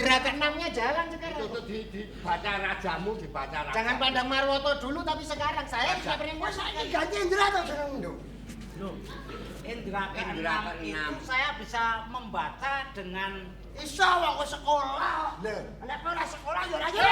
Indra keenamnya jalan sekarang. Itu dibaca rajamu, dibaca raja. Jangan pandang Marwoto dulu tapi sekarang saya bisa Wah, saya ganti Indra tuh sekarang itu. Loh, Indra keenam itu saya bisa membaca dengan Iso wong ke sekolah. Lho. Nek ora sekolah ya ora yo.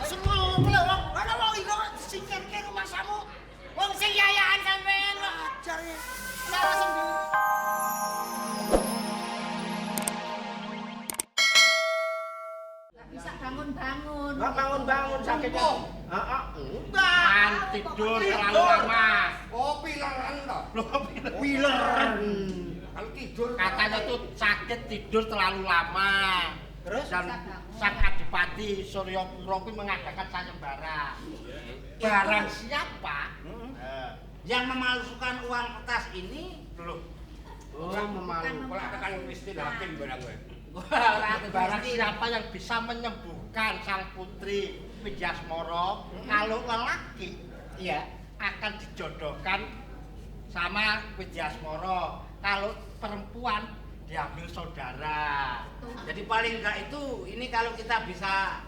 Semua mulai wong Ana wong iku singkirke rumasamu. wong sing yayaan sampean kok Ajar ya. salah sendiri. Bisa bangun-bangun. nggak bangun-bangun sakitnya. Heeh. Enggak. Kan tidur terlalu lama. Oh, pileran toh. Wiler. Kalau tidur katanya tuh sakit tidur terlalu lama. Terus Dan sang Adipati Suryapura kuwi mengadakan sayembara. Barang siapa yang memalsukan uang kertas ini loh. oh memalu. Kalau katakan Christine Hakim barang gue. Barang Barang siapa yang bisa menyembuhkan sang putri Widyasmara kalau lelaki ya akan dijodohkan sama Widyasmara. Kalau perempuan diambil saudara. Jadi paling enggak itu ini kalau kita bisa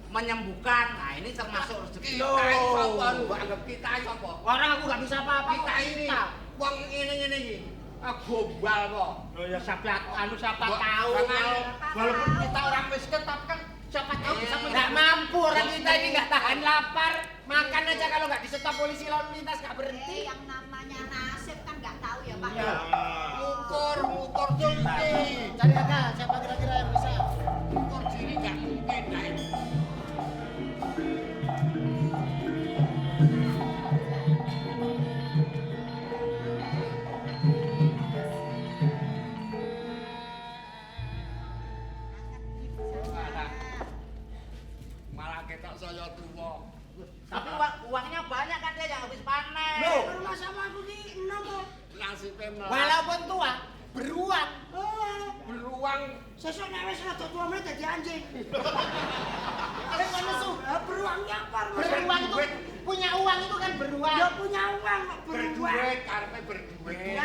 menyembuhkan, nah ini termasuk rezeki. Kita sapa lu mbok anggap kita sapa? Orang aku nggak bisa apa-apa. Kita ini wong ngene-ngene iki. Gombal kok. Loh ya siapa Mbok, tahu jangan. walaupun kita orang miskin tapi kan siapa tahu bisa Nggak mampu orang kita ini nggak tahan lapar. Makan aja kalau nggak disetop polisi lalu lintas nggak berhenti. Yang namanya nasib kan nggak tahu ya Pak. Iya. Ngukur diri. Cari aja siapa kira-kira yang bisa. Ngukur diri nggak mungkin nah. Malah ketok saya tuwa. Tapi uangnya banyak kan dia yang habis panen. Loh. Rumah sama aku ki enom kok. Nasibe Walaupun tua beruang. beruang. Sesuk nek wis rada tua meneh dadi anjing. Ada kan nesu. Beruangnya apa? Beruang itu punya uang itu kan beruang. Ya punya uang kok beruang. Berduit, karepe berduit. Ya,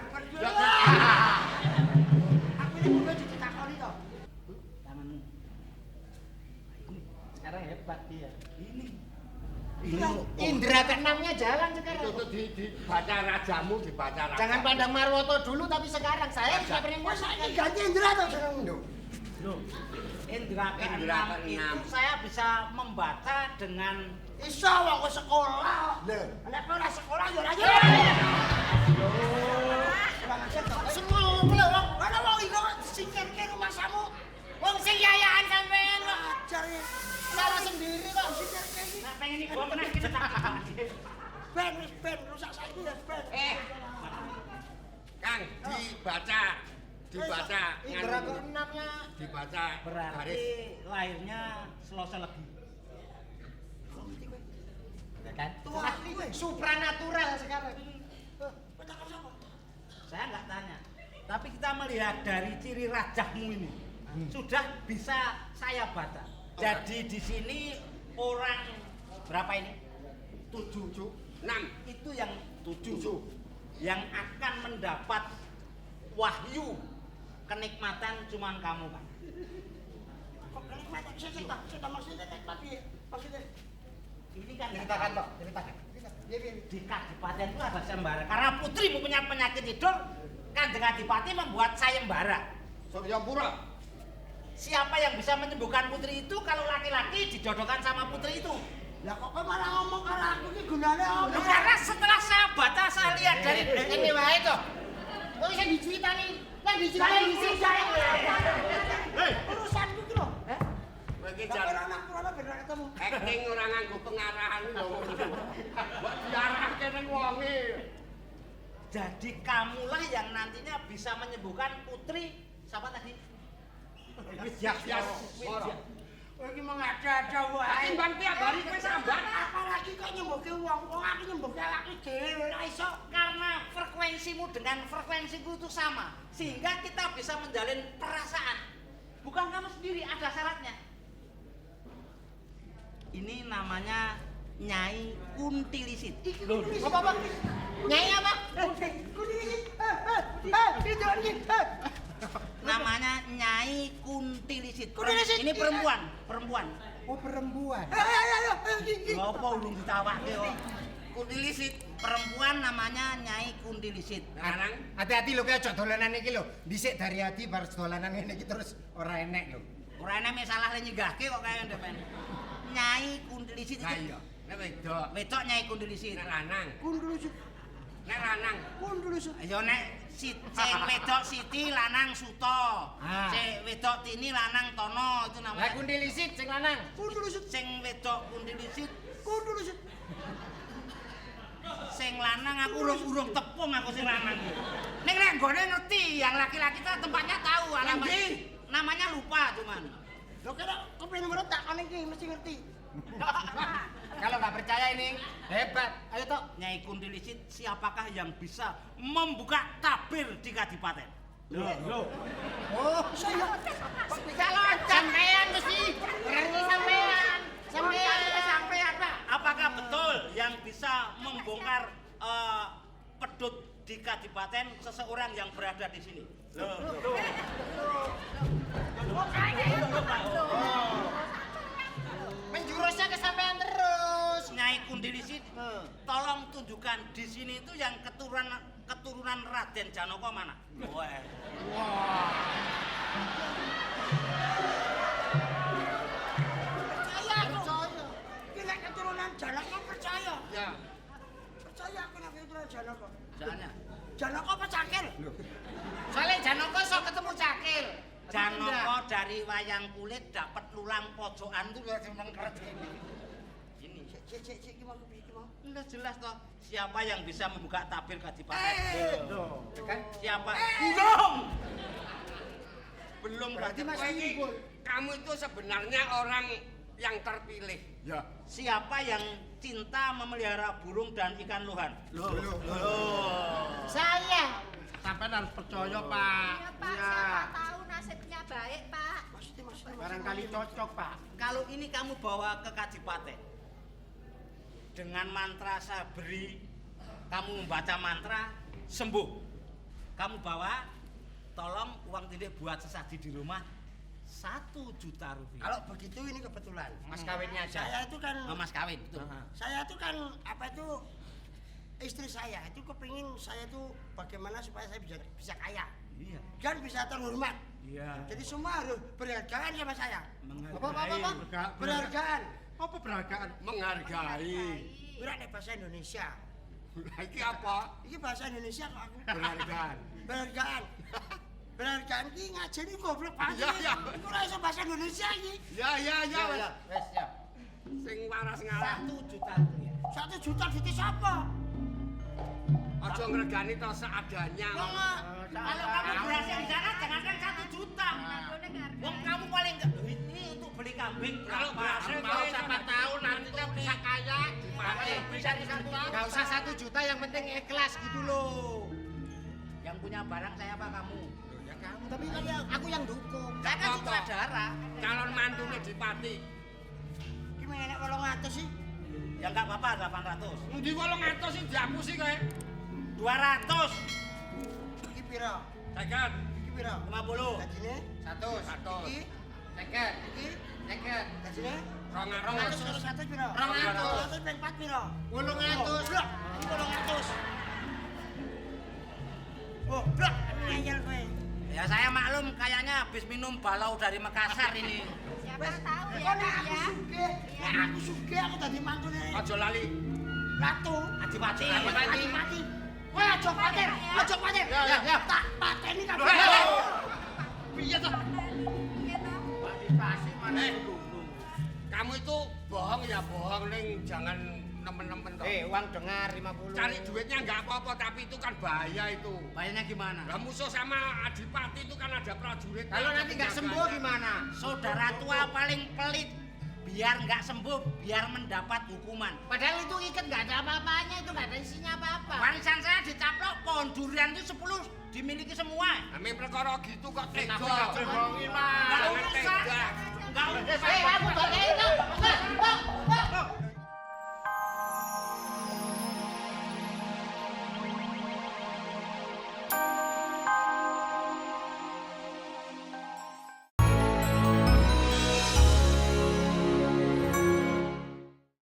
berduit. Ya, Aku ini kudu ditakoni to. Tanganmu. Sekarang hebat dia. Indra keenamnya jalan Itu sekarang. tuh dibaca rajamu, dibaca raja. Jangan pandang Marwoto dulu tapi sekarang saya bisa Wah, saya ganti Indra tuh sekarang itu. Loh, Indra Indra keenam keenam. itu saya bisa membaca dengan Iso wong ke sekolah. Lho. Nek ora sekolah ya ora yo. Semua mulai wong Ana wong iku singkirke rumasamu. wong sing yayaan sampean kok Ajar ya. salah sendiri kok. Singkirke iki. nah pengen ibu meneh kita tak. Ben wis ben rusak saiki ya ben. Kang, dibaca. Dibaca. Indra nganu. keenamnya Dibaca Berarti garis. lahirnya Selasa lebih. Ya kan? Tua kuwe. supranatural sekarang. Petakon sapa? Saya nggak tanya. Tapi kita melihat dari ciri rajahmu ini sudah bisa saya baca. Jadi di sini orang berapa ini? 7. 6. Itu yang 7 yang akan mendapat wahyu kenikmatan cuman kamu kan. Kok kenikmatan sik tak maksudnya nikmat piye? Maksudnya Ini kan Ceritakan toh, ceritakan. di Kadipaten itu ada sayembara. Karena putri punya penyakit tidur, Kanjeng Adipati membuat sayembara. Suryapura. Siapa yang bisa menyembuhkan putri itu kalau laki-laki dijodohkan sama putri itu? lah kok kowe malah ngomong karo aku iki gunane apa? Loh, karena setelah saya baca saya lihat dari Ini wae toh. Kok bisa diceritani? Lah diceritani sih saya. Urusanku iki lho. Kowe iki Lah jan ora anak kurang ben ora ketemu. acting ora nganggo pengarahan lho. Mbok diarahke ning wonge. Jadi kamulah yang nantinya bisa menyembuhkan putri siapa tadi? Widyasmara. Kowe iki mengada-ada wae. Timbang tiap hari kowe sambat. Apalagi kok nyembuhke wong aku nyembuhke awake dhewe ora iso. Karena frekuensimu dengan frekuensiku itu sama, sehingga kita bisa menjalin perasaan. Bukan kamu sendiri, ada syaratnya. Ini namanya Nyai Kuntilisit. Apa? Nyai apa? Kuning iki. Itu iki. Namanya Nyai Kuntilisit. Kuntilisit, Ini iya. perempuan. Oh perempuan. Ayo, gigi. Apa urung ditawake kok. Kundilisit. Perempuan namanya Nyai Kuntilisit. Lanang. Hati-hati lho kayak aja dolanan iki lho. Dhisik dari hati bar dolanan ngene iki terus ora enek lho. Ora enek mek salah nyegahke kok kaya ndepen. Nyai Kuntilisit Lah itu. iya. Nek wedok. Wedok Nyai Kuntilisit. Nek lanang. Kundulusut. Nek lanang. Kundulusut. Ya nek sing wedok Siti lanang Suto. Ah. Sing wedok Tini lanang Tono itu Lah namanya. kundilisit sing lanang. Kundulusut. Sing wedok Kuntilisit, Kundulusut. sing lanang aku urung tepung aku sing lanang. Ning nek nggone ngerti, yang laki-laki itu tempatnya tahu alamat. Namanya lupa cuman. Lo kira kepengin meretak kan iki mesti ngerti. Kalau nggak percaya ini hebat. Ayo tok. Nyai Kuntilisit siapakah yang bisa membuka tabir di Kadipaten? Oh, saya. Kalau sampean mesti berani sampean. Sampean Pak. Apakah betul yang bisa membongkar pedut di Kadipaten seseorang yang berada di sini? Menjurusnya ke sampean terus. Nyai Kuntilisit, tolong tunjukkan di sini itu yang keturunan Raden Janaka mana? Wah. Percaya aku. Kira keturunan Janaka percaya. Ya. Percaya aku nek keturunan Janaka. Jangan. Janaka apa cakil? Soalnya Janaka sok ketemu Cakil. Janaka dari wayang kulit dapat lulang pojokan tuh udah seneng keret ini. Ini. Cek gimana piye mau? Udah jelas toh siapa yang bisa membuka tabir Kadipaten? Kan? Siapa? Belum. Belum Berarti berarti masih ini unggul. kamu itu sebenarnya orang yang terpilih. Ya. Siapa yang cinta memelihara burung dan ikan luhan? Saya. Sampai harus percaya, Pak. Iya Pak, siapa tahu nasibnya baik Pak. Mesti. Barangkali cocok Pak. Kalau ini kamu bawa ke Kadipaten dengan mantra saya beri, kamu membaca mantra sembuh. Kamu bawa, tolong uang titip buat sesaji di rumah 1 juta rupiah. Kalau begitu ini kebetulan. Mas kawinnya aja. Saya itu kan Oh, mas kawin, betul. saya itu kan apa itu istri saya itu kepingin saya itu bagaimana supaya saya bisa kaya Iya. dan bisa terhormat. Iya. Jadi semua harus berhargaan sama saya. Menghargai. Berhargaan. Apa berhargaan? Menghargai. Berarti bahasa Indonesia. Lah iki apa? Ini bahasa Indonesia kok aku. Berhargaan. Berhargaan. Berhargaan ini ngajeni goblok banget. Iya, iya. Iku ora iso bahasa Indonesia iki. Ya ya ya. wes. Wes ya. Sing waras ngalah. 1 juta rupiah. 1 juta duit siapa? Aja ngregani to seadanya. Kalau kamu berhasil di sana, jangankan 1 juta. Wong kamu paling enggak ini untuk beli kambing. Kalau berapa? berhasil mau siapa tahu nantinya bisa kaya. Bisa di Gak usah 1 juta, yang penting ikhlas gitu loh. Yang punya barang saya apa kamu? Ya kamu, tapi kan aku yang dukung. Saya kan Apa-apa. sutradara. Calon mantune Dipati. Iki menek 800 sih. Ya enggak apa-apa 800. Endi 800 sih dihapusi kowe? 200. Iki piro? Seket. Iki piro? 50. Gajine? 100. Iki? Seket. Iki? Seket. Gajine? 200. 200 karo 100 piro? 200. 200 ben 4 piro? 800. Blok. Iki 800. Oh, blok. Ngayal kowe. Ya saya maklum kayaknya habis minum balau dari Makassar ini. Siapa tahu ya Kok nek Pak aku ya. sugih, nek aku sugih aku dadi mantune Aja lali. Ratu. Adipati. Adipati. Kowe aja khawatir, aja khawatir. Ya. Tak pateni kabeh. Piye to? Iya toh? Adipati mana kamu itu bohong ya bohong ning jangan nemen-nemen toh. Uang dengar 50. Cari duitnya nggak apa-apa tapi itu kan bahaya itu. Bayarnya gimana? Lah musuh sama Adipati itu kan ada prajurit. Kalau nanti nggak sembuh gimana? Saudara tua paling pelit. Biar nggak sembuh, biar mendapat hukuman. Padahal itu ikat nggak ada apa-apanya, itu nggak ada isinya apa-apa. Warisan saya dicaplok, pohon durian itu 10 dimiliki semua. Amin perkara gitu kok tega. bohongi, Mas. Nggak urusan. Nggak urusan. Aku pakai itu.